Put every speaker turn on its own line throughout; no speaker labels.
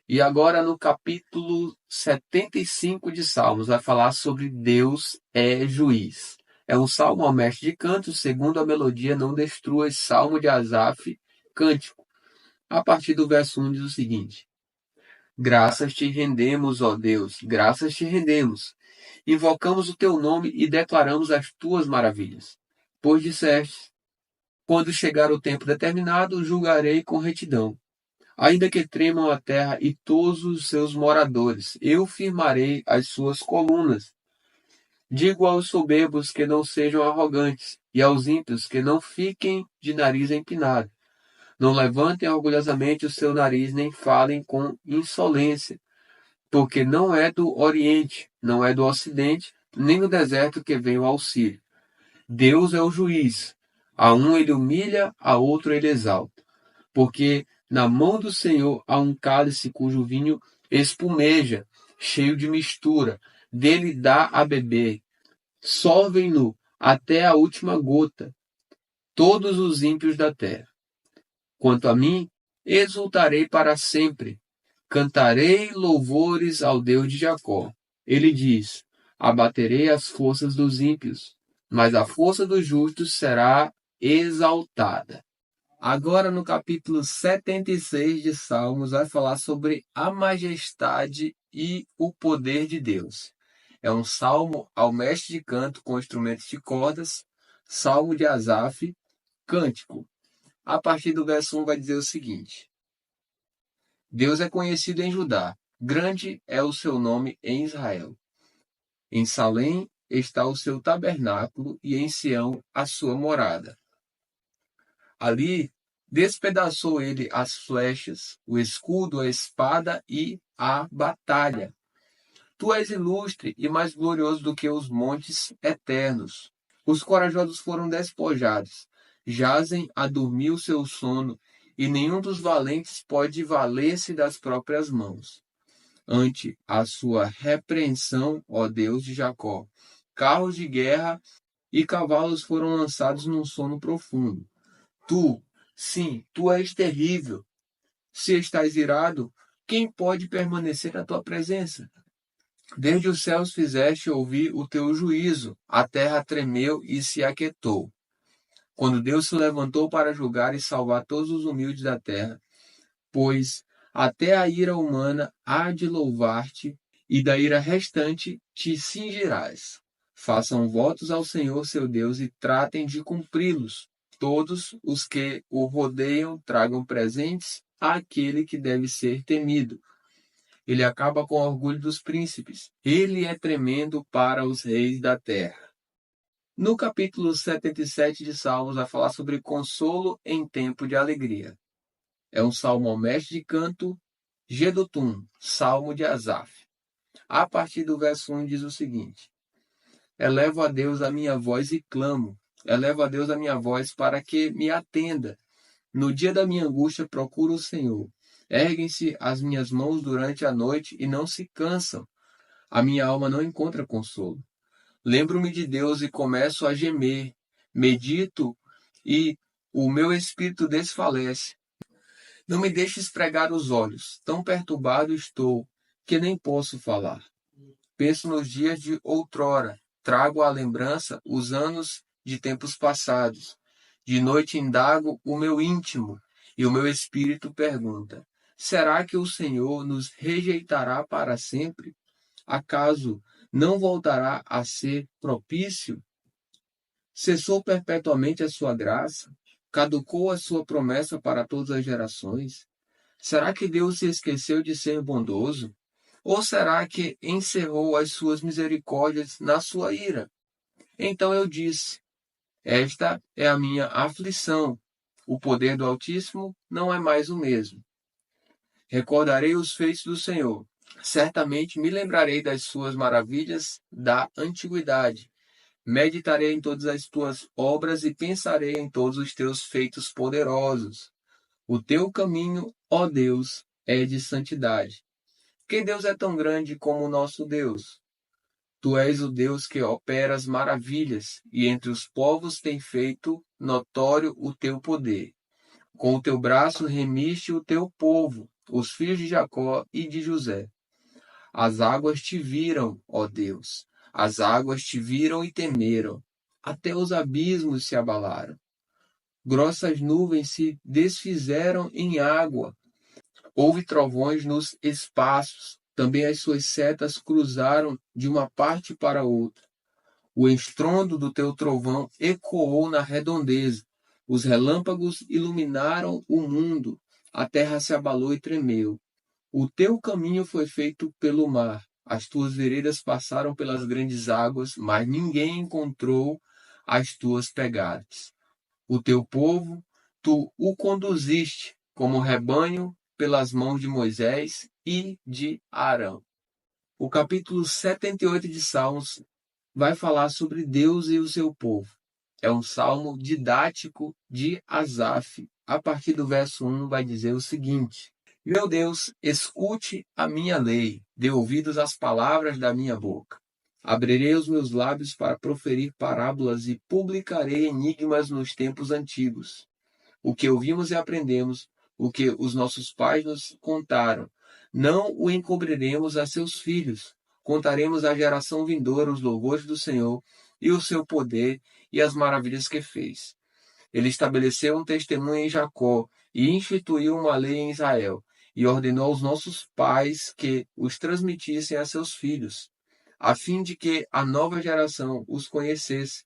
E agora no capítulo 75 de Salmos, vai falar sobre Deus é juiz. É um salmo ao mestre de canto, segundo a melodia Não Destruas, salmo de Asaf, cântico. A partir do verso 1 diz o seguinte: Graças te rendemos, ó Deus, graças te rendemos. Invocamos o teu nome e declaramos as tuas maravilhas. Pois disseste, quando chegar o tempo determinado, julgarei com retidão. Ainda que tremam a terra e todos os seus moradores, eu firmarei as suas colunas. Digo aos soberbos que não sejam arrogantes, e aos ímpios que não fiquem de nariz empinado. Não levantem orgulhosamente o seu nariz, nem falem com insolência, porque não é do Oriente, não é do Ocidente, nem do deserto que vem o auxílio. Deus é o juiz. A um ele humilha, a outro ele exalta. Porque na mão do Senhor há um cálice cujo vinho espumeja, cheio de mistura. Dele dá a beber. Sorvem-no até a última gota, todos os ímpios da terra. Quanto a mim, exultarei para sempre. Cantarei louvores ao Deus de Jacó. Ele diz: abaterei as forças dos ímpios, mas a força dos justos será exaltada. Agora, no capítulo 76 de Salmos, vai falar sobre a majestade e o poder de Deus. É um salmo ao mestre de canto com instrumentos de cordas, salmo de Asaf, cântico. A partir do verso 1 vai dizer o seguinte: Deus é conhecido em Judá, grande é o seu nome em Israel. Em Salém está o seu tabernáculo e em Sião a sua morada. Ali despedaçou ele as flechas, o escudo, a espada e a batalha. Tu és ilustre e mais glorioso do que os montes eternos. Os corajosos foram despojados, jazem a dormir o seu sono, e nenhum dos valentes pode valer-se das próprias mãos. Ante a sua repreensão, ó Deus de Jacó, carros de guerra e cavalos foram lançados num sono profundo. Tu, sim, tu és terrível. Se estás irado, quem pode permanecer na tua presença? Desde os céus fizeste ouvir o teu juízo, a terra tremeu e se aquietou. Quando Deus se levantou para julgar e salvar todos os humildes da terra, pois até a ira humana há de louvar-te, e da ira restante te cingirás. Façam votos ao Senhor seu Deus e tratem de cumpri-los. Todos os que o rodeiam tragam presentes àquele que deve ser temido. Ele acaba com o orgulho dos príncipes. Ele é tremendo para os reis da terra. No capítulo 77 de Salmos, vai falar sobre consolo em tempo de alegria. É um salmo ao mestre de canto, Gedutum, salmo de Asaf. A partir do verso 1 diz o seguinte: Elevo a Deus a minha voz e clamo. Elevo a Deus a minha voz para que me atenda. No dia da minha angústia procuro o Senhor. Erguem-se as minhas mãos durante a noite e não se cansam. A minha alma não encontra consolo. Lembro-me de Deus e começo a gemer. Medito e o meu espírito desfalece. Não me deixes pregar os olhos. Tão perturbado estou que nem posso falar. Penso nos dias de outrora. Trago à lembrança os anos de tempos passados. De noite indago o meu íntimo e o meu espírito pergunta: será que o Senhor nos rejeitará para sempre? Acaso não voltará a ser propício? Cessou perpetuamente a sua graça? Caducou a sua promessa para todas as gerações? Será que Deus se esqueceu de ser bondoso? Ou será que encerrou as suas misericórdias na sua ira? Então eu disse: esta é a minha aflição. O poder do Altíssimo não é mais o mesmo. Recordarei os feitos do Senhor. Certamente me lembrarei das suas maravilhas da antiguidade. Meditarei em todas as tuas obras e pensarei em todos os teus feitos poderosos. O teu caminho, ó Deus, é de santidade. Que Deus é tão grande como o nosso Deus? Tu és o Deus que opera as maravilhas, e entre os povos tem feito notório o teu poder. Com o teu braço remiste o teu povo, os filhos de Jacó e de José. As águas te viram, ó Deus, as águas te viram e temeram, até os abismos se abalaram. Grossas nuvens se desfizeram em água, houve trovões nos espaços, também as suas setas cruzaram de uma parte para outra. O estrondo do teu trovão ecoou na redondeza, os relâmpagos iluminaram o mundo, a terra se abalou e tremeu. O teu caminho foi feito pelo mar, as tuas veredas passaram pelas grandes águas, mas ninguém encontrou as tuas pegadas. O teu povo, tu o conduziste como rebanho pelas mãos de Moisés e de Arão. O capítulo 78 de Salmos vai falar sobre Deus e o seu povo. É um salmo didático de Asaf. A partir do verso 1 vai dizer o seguinte: Meu Deus, escute a minha lei, dê ouvidos às palavras da minha boca. Abrirei os meus lábios para proferir parábolas e publicarei enigmas nos tempos antigos. O que ouvimos e aprendemos, o que os nossos pais nos contaram, não o encobriremos a seus filhos. Contaremos à geração vindoura os louvores do Senhor e o seu poder e as maravilhas que fez. Ele estabeleceu um testemunho em Jacó e instituiu uma lei em Israel, e ordenou aos nossos pais que os transmitissem a seus filhos, a fim de que a nova geração os conhecesse,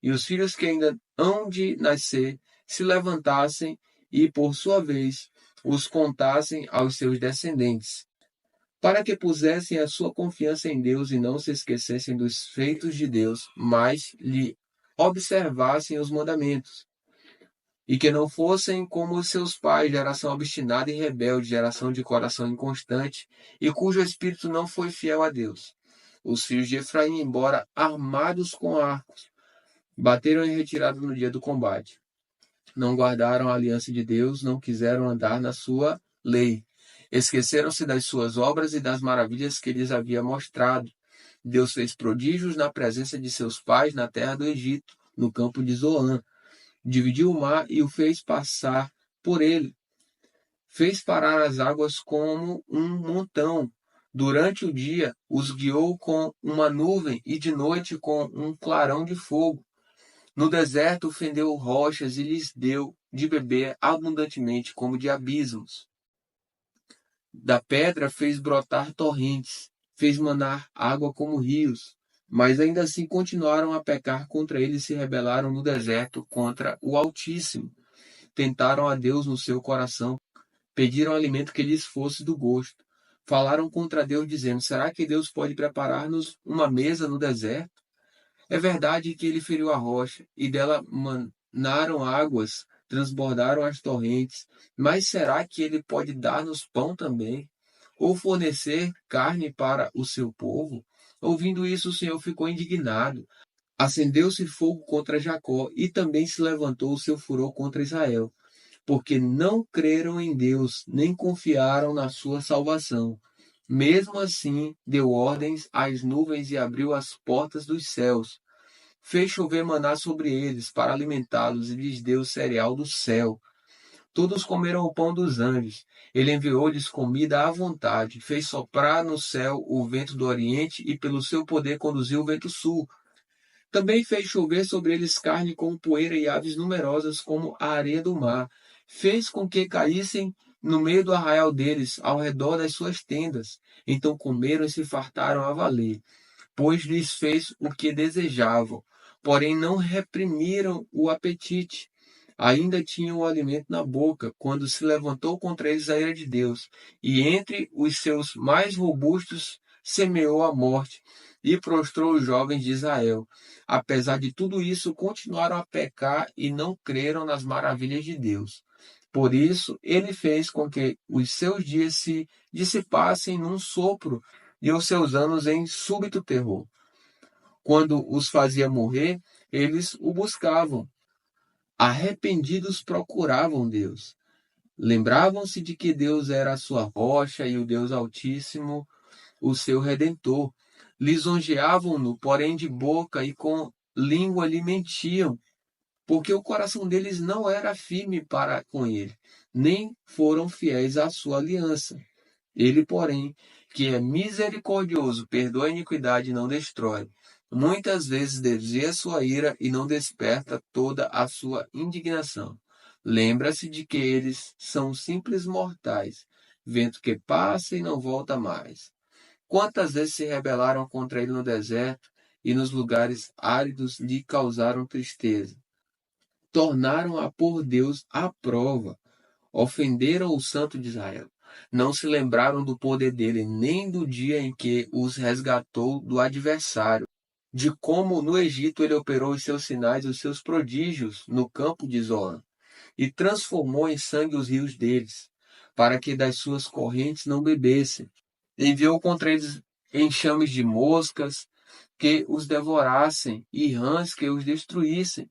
e os filhos que ainda hão de nascer se levantassem e, por sua vez, os contassem aos seus descendentes, para que pusessem a sua confiança em Deus e não se esquecessem dos feitos de Deus, mas lhe observassem os mandamentos, e que não fossem como os seus pais, geração obstinada e rebelde, geração de coração inconstante, e cujo espírito não foi fiel a Deus. Os filhos de Efraim, embora armados com arcos, bateram em retirada no dia do combate. Não guardaram a aliança de Deus, não quiseram andar na sua lei. Esqueceram-se das suas obras e das maravilhas que lhes havia mostrado. Deus fez prodígios na presença de seus pais na terra do Egito, no campo de Zoã. Dividiu o mar e o fez passar por ele. Fez parar as águas como um montão. Durante o dia os guiou com uma nuvem e de noite com um clarão de fogo. No deserto fendeu rochas e lhes deu de beber abundantemente como de abismos. Da pedra fez brotar torrentes, fez manar água como rios. Mas ainda assim continuaram a pecar contra ele e se rebelaram no deserto contra o Altíssimo. Tentaram a Deus no seu coração, pediram alimento que lhes fosse do gosto. Falaram contra Deus, dizendo: será que Deus pode preparar-nos uma mesa no deserto? É verdade que ele feriu a rocha, e dela manaram águas, transbordaram as torrentes. Mas será que ele pode dar-nos pão também? Ou fornecer carne para o seu povo? Ouvindo isso, o Senhor ficou indignado. Acendeu-se fogo contra Jacó, e também se levantou o seu furor contra Israel, porque não creram em Deus, nem confiaram na sua salvação. Mesmo assim, deu ordens às nuvens e abriu as portas dos céus. Fez chover maná sobre eles, para alimentá-los, e lhes deu cereal do céu. Todos comeram o pão dos anjos. Ele enviou-lhes comida à vontade. Fez soprar no céu o vento do oriente e pelo seu poder conduziu o vento sul. Também fez chover sobre eles carne como poeira e aves numerosas como a areia do mar. Fez com que caíssem no meio do arraial deles, ao redor das suas tendas. Então comeram e se fartaram a valer, pois lhes fez o que desejavam. Porém não reprimiram o apetite. Ainda tinham o alimento na boca, quando se levantou contra eles a ira de Deus, e entre os seus mais robustos semeou a morte, e prostrou os jovens de Israel. Apesar de tudo isso, continuaram a pecar e não creram nas maravilhas de Deus. Por isso, ele fez com que os seus dias se dissipassem num sopro, e os seus anos em súbito terror. Quando os fazia morrer, eles o buscavam. Arrependidos procuravam Deus. Lembravam-se de que Deus era a sua rocha e o Deus Altíssimo, o seu Redentor. Lisonjeavam-no, porém de boca e com língua lhe mentiam, porque o coração deles não era firme para com ele. nem foram fiéis à sua aliança. Ele, porém, que é misericordioso, perdoa a iniquidade e não destrói. Muitas vezes desvia sua ira e não desperta toda a sua indignação. Lembra-se de que eles são simples mortais, vento que passa e não volta mais. Quantas vezes se rebelaram contra ele no deserto e nos lugares áridos lhe causaram tristeza. Tornaram-a por Deus à prova. Ofenderam o Santo de Israel. Não se lembraram do poder dele, nem do dia em que os resgatou do adversário, de como no Egito ele operou os seus sinais, os seus prodígios no campo de Zoan, e transformou em sangue os rios deles, para que das suas correntes não bebessem. Enviou contra eles enxames de moscas que os devorassem e rãs que os destruíssem.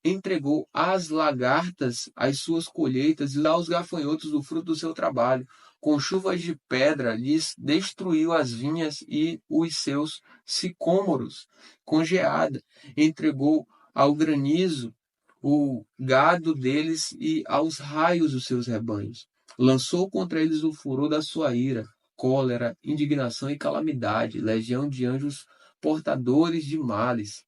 Entregou às lagartas as suas colheitas e aos gafanhotos o fruto do seu trabalho. Com chuvas de pedra lhes destruiu as vinhas e os seus sicômoros. Com geada entregou ao granizo o gado deles e aos raios os seus rebanhos. Lançou contra eles o furor da sua ira, cólera, indignação e calamidade, legião de anjos portadores de males.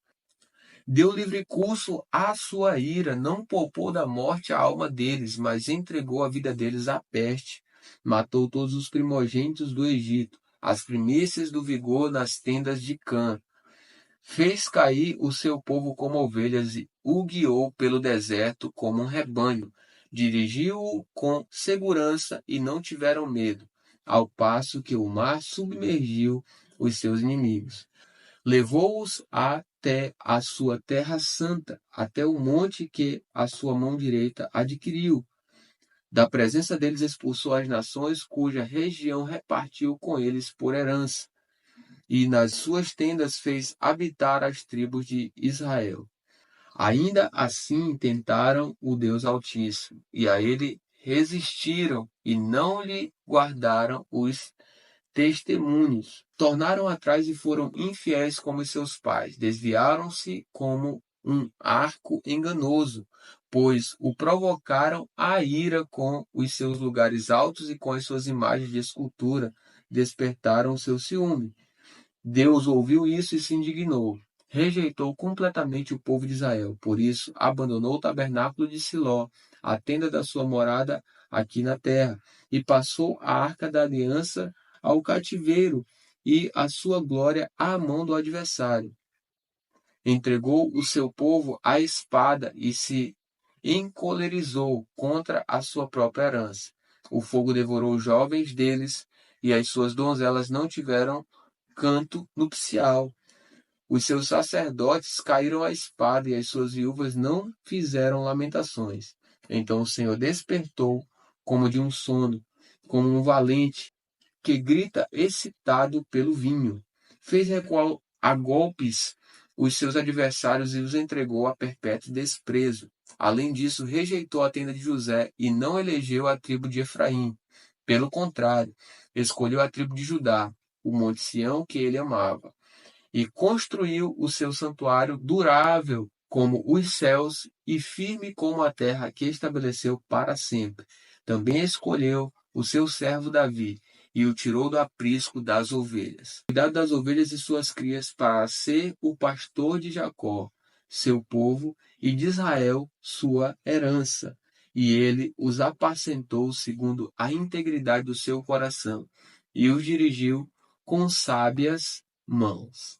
Deu livre curso à sua ira, não poupou da morte a alma deles, mas entregou a vida deles à peste. Matou todos os primogênitos do Egito, as primícias do vigor nas tendas de Cã. Fez cair o seu povo como ovelhas e o guiou pelo deserto como um rebanho. Dirigiu-o com segurança e não tiveram medo, ao passo que o mar submergiu os seus inimigos. Levou-os até a sua terra santa, até o monte que a sua mão direita adquiriu. Da presença deles expulsou as nações cuja região repartiu com eles por herança, e nas suas tendas fez habitar as tribos de Israel. Ainda assim tentaram o Deus Altíssimo, e a ele resistiram, e não lhe guardaram os testemunhos. Tornaram atrás e foram infiéis como seus pais. Desviaram-se como um arco enganoso, pois o provocaram a ira com os seus lugares altos e com as suas imagens de escultura. Despertaram o seu ciúme. Deus ouviu isso e se indignou. Rejeitou completamente o povo de Israel. Por isso, abandonou o tabernáculo de Siló, a tenda da sua morada aqui na terra, e passou a arca da aliança ao cativeiro e a sua glória à mão do adversário. Entregou o seu povo à espada e se encolerizou contra a sua própria herança. O fogo devorou os jovens deles e as suas donzelas não tiveram canto nupcial. Os seus sacerdotes caíram à espada e as suas viúvas não fizeram lamentações. Então o Senhor despertou como de um sono, como um valente que grita excitado pelo vinho. Fez recuar a golpes os seus adversários e os entregou a perpétuo desprezo. Além disso, rejeitou a tenda de José e não elegeu a tribo de Efraim. Pelo contrário, escolheu a tribo de Judá, o monte Sião que ele amava, e construiu o seu santuário durável como os céus e firme como a terra que estabeleceu para sempre. Também escolheu o seu servo Davi e o tirou do aprisco das ovelhas. Cuidado das ovelhas e suas crias para ser o pastor de Jacó, seu povo, e de Israel, sua herança. E ele os apacentou segundo a integridade do seu coração e os dirigiu com sábias mãos.